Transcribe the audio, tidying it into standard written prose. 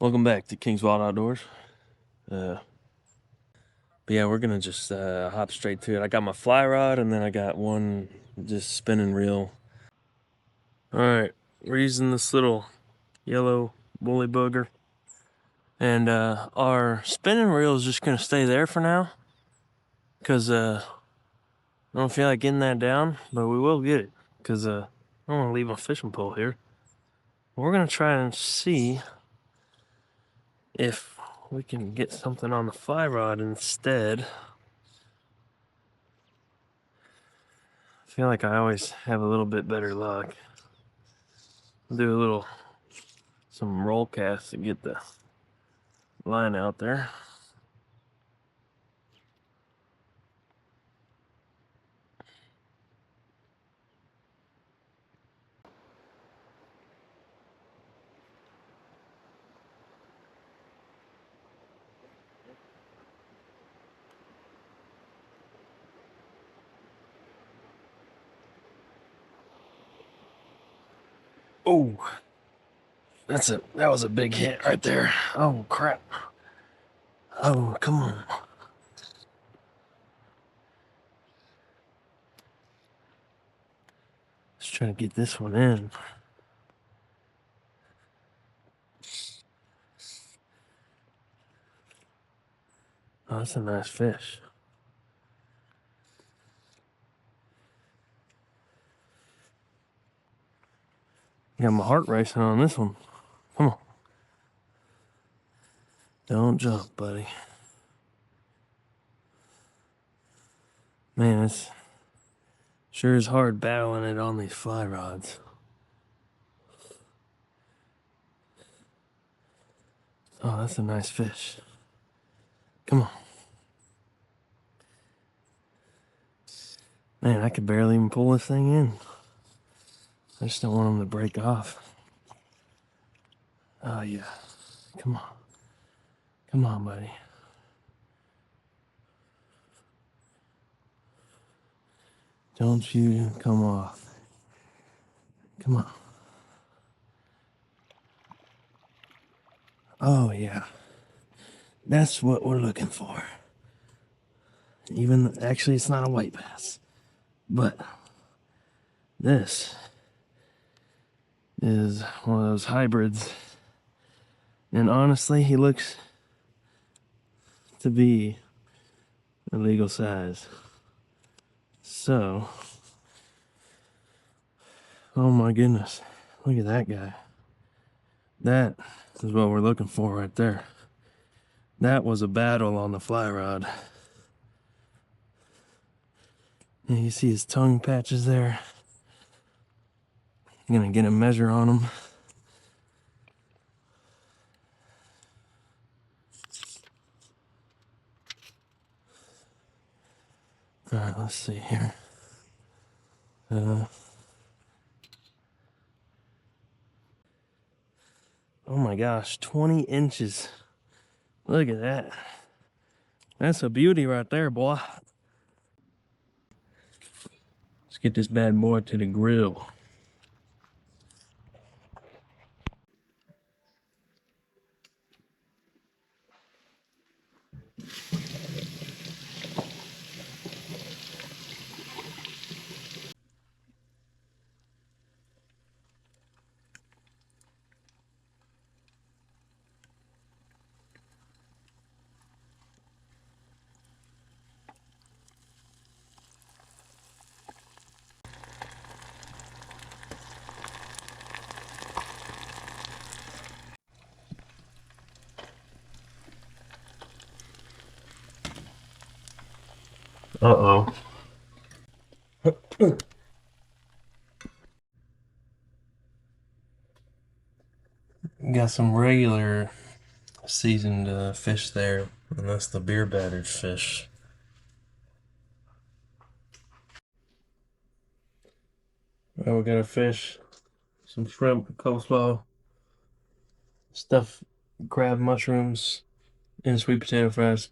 Welcome back to King's Wild Outdoors. But yeah, we're gonna just hop straight to it. I got my fly rod and then I got one just spinning reel. All right, we're using this little yellow woolly booger, and our spinning reel is just gonna stay there for now, cause I don't feel like getting that down, but we will get it, cause I don't want to leave my fishing pole here. We're gonna try and see if we can get something on the fly rod instead. I feel like I always have a little bit better luck. I'll do some roll casts to get the line out there. Oh, that was a big hit right there. Oh crap. Oh, come on. Let's try to get this one in. Oh, that's a nice fish. Got my heart racing on this one. Come on. Don't jump, buddy. Man, it's sure is hard battling it on these fly rods. Oh, that's a nice fish. Come on. Man, I could barely even pull this thing in. I just don't want them to break off. Oh, yeah. Come on. Come on, buddy. Don't you come off. Come on. Oh, yeah. That's what we're looking for. Actually, it's not a white bass. But this is one of those hybrids. And honestly, he looks to be a legal size. So, oh my goodness. Look at that guy. That is what we're looking for right there. That was a battle on the fly rod. And you see his tongue patches there. I'm gonna get a measure on him. All right, let's see here. Oh my gosh, 20 inches. Look at that. That's a beauty right there, boy. Let's get this bad boy to the grill. Uh-oh. Got some regular seasoned fish there, and that's the beer battered fish. Well, we got a fish, some shrimp, coleslaw, stuffed crab mushrooms, and sweet potato fries.